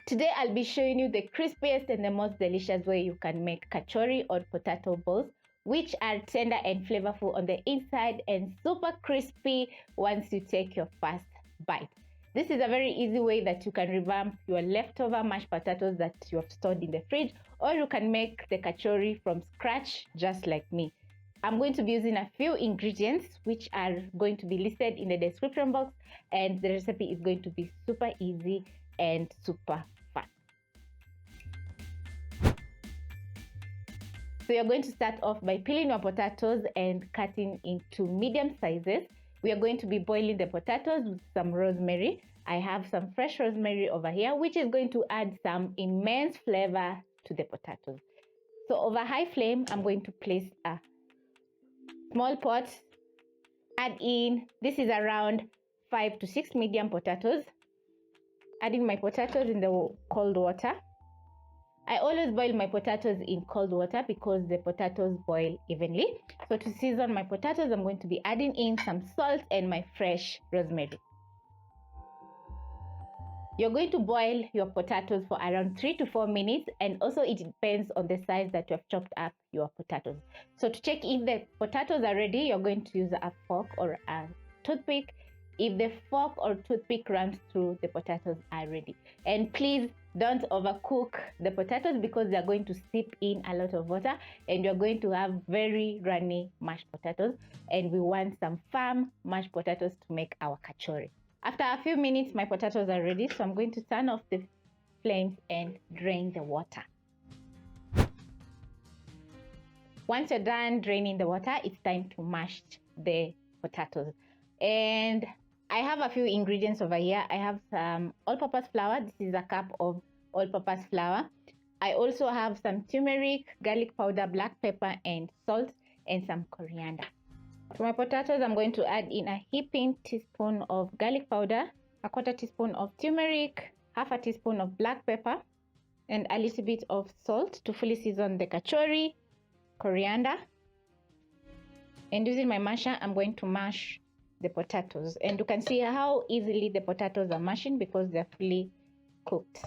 Today I'll be showing you the crispiest and the most delicious way you can make kachori or potato balls, which are tender and flavorful on the inside and super crispy once you take your first bite. This is a very easy way that you can revamp your leftover mashed potatoes that you have stored in the fridge, or you can make the kachori from scratch just like me. I'm going to be using a few ingredients which are going to be listed in the description box, and the recipe is going to be super easy and super fun. So you're going to start off by peeling your potatoes and cutting into medium sizes. We are going to be boiling the potatoes with some rosemary. I have some fresh rosemary over here, which is going to add some immense flavor to the potatoes. So over high flame, I'm going to place a small pot, add in, this is around 5 to 6 medium potatoes. Adding my potatoes in the cold water. I always boil my potatoes in cold water because the potatoes boil evenly. So to season my potatoes, I'm going to be adding in some salt and my fresh rosemary. You're going to boil your potatoes for around 3 to 4 minutes, and also it depends on the size that you have chopped up your potatoes. So to check if the potatoes are ready, you're going to use a fork or a toothpick. If the fork or toothpick runs through, the potatoes are ready. And please don't overcook the potatoes because they're going to sip in a lot of water and you're going to have very runny mashed potatoes, and we want some firm mashed potatoes to make our kachori. After a few minutes, my potatoes are ready, so I'm going to turn off the flames and drain the water. Once you're done draining the water, it's time to mash the potatoes. And I have a few ingredients over here. I have some all-purpose flour. This is a cup of all-purpose flour. I also have some turmeric, garlic powder, black pepper, and salt, and some coriander. To my potatoes, I'm going to add in a heaping teaspoon of garlic powder, a quarter teaspoon of turmeric, half a teaspoon of black pepper, and a little bit of salt to fully season the kachori, coriander. And using my masher, I'm going to mash the potatoes, and you can see how easily the potatoes are mashing because they're fully cooked.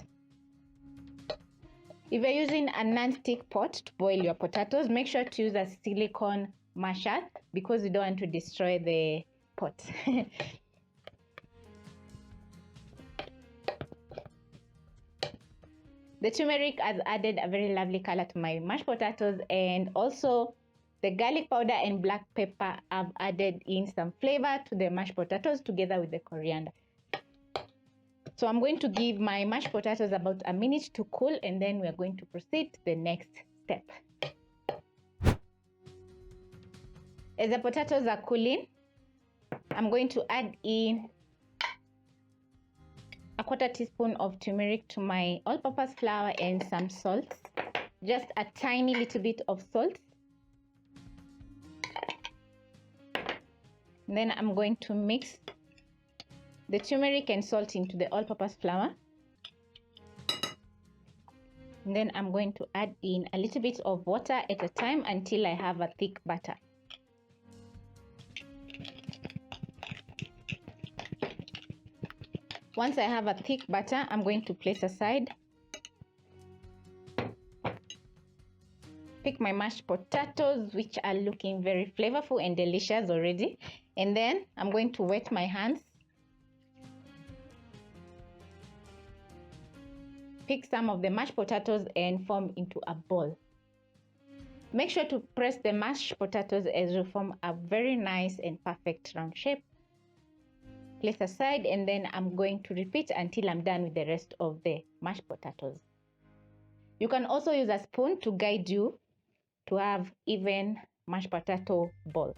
If you're using a non-stick pot to boil your potatoes, make sure to use a silicone masher because you don't want to destroy the pot. The turmeric has added a very lovely color to my mashed potatoes, and also the garlic powder and black pepper have added in some flavor to the mashed potatoes together with the coriander. So I'm going to give my mashed potatoes about a minute to cool, and then we're going to proceed to the next step. As the potatoes are cooling, I'm going to add in a quarter teaspoon of turmeric to my all-purpose flour and some salt, just a tiny little bit of salt. Then I'm going to mix the turmeric and salt into the all-purpose flour. And then I'm going to add in a little bit of water at a time until I have a thick batter. Once I have a thick batter, I'm going to place aside. Pick my mashed potatoes, which are looking very flavorful and delicious already. And then I'm going to wet my hands. Pick some of the mashed potatoes and form into a ball. Make sure to press the mashed potatoes as you form a very nice and perfect round shape. Place aside, and then I'm going to repeat until I'm done with the rest of the mashed potatoes. You can also use a spoon to guide you to have even mashed potato balls.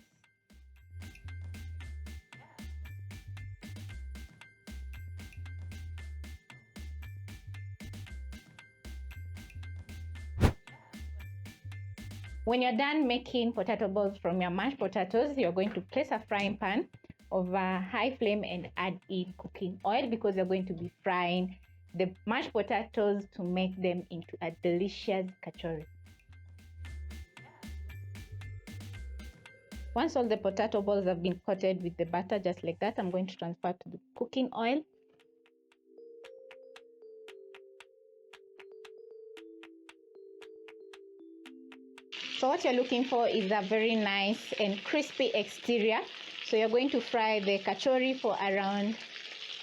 When you're done making potato balls from your mashed potatoes, you're going to place a frying pan over high flame and add in cooking oil because you're going to be frying the mashed potatoes to make them into a delicious kachori. Once all the potato balls have been coated with the batter just like that, I'm going to transfer to the cooking oil. So what you're looking for is a very nice and crispy exterior. So you're going to fry the kachori for around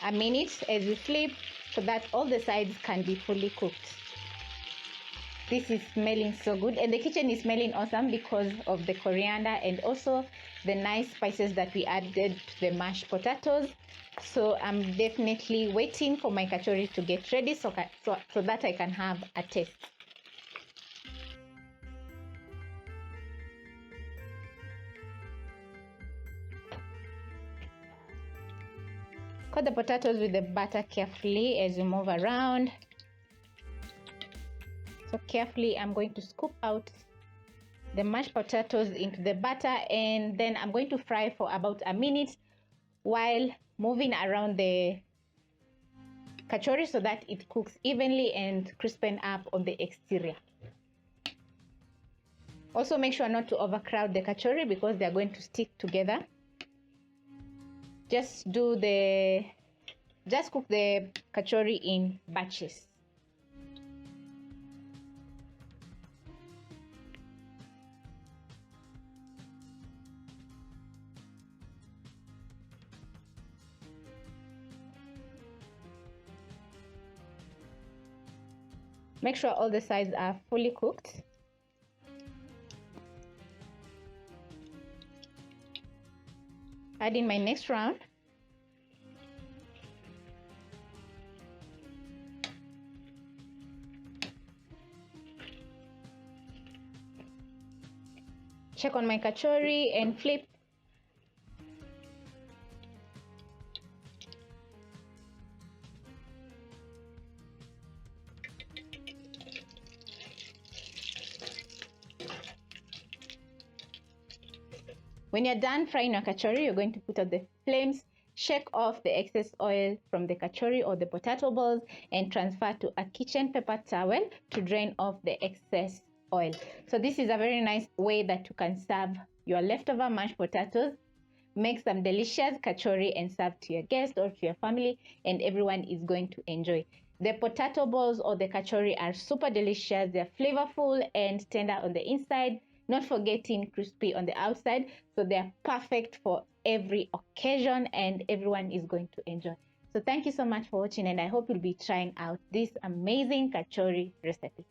a minute as you flip, so that all the sides can be fully cooked. This is smelling so good, and the kitchen is smelling awesome because of the coriander and also the nice spices that we added to the mashed potatoes. So I'm definitely waiting for my kachori to get ready so that I can have a taste. Cut the potatoes with the butter carefully as you move around. So carefully, I'm going to scoop out the mashed potatoes into the butter, and then I'm going to fry for about a minute while moving around the kachori so that it cooks evenly and crispen up on the exterior. Also make sure not to overcrowd the kachori because they're going to stick together. Just cook the kachori in batches. Make sure all the sides are fully cooked. Add in my next round. Check on my kachori and flip. When you're done frying your kachori, you're going to put out the flames, shake off the excess oil from the kachori or the potato balls, and transfer to a kitchen paper towel to drain off the excess oil. So this is a very nice way that you can serve your leftover mashed potatoes. Make some delicious kachori and serve to your guests or to your family, and everyone is going to enjoy. The potato balls or the kachori are super delicious. They're flavorful and tender on the inside, not forgetting crispy on the outside. So they're perfect for every occasion and everyone is going to enjoy. So thank you so much for watching, and I hope you'll be trying out this amazing kachori recipe.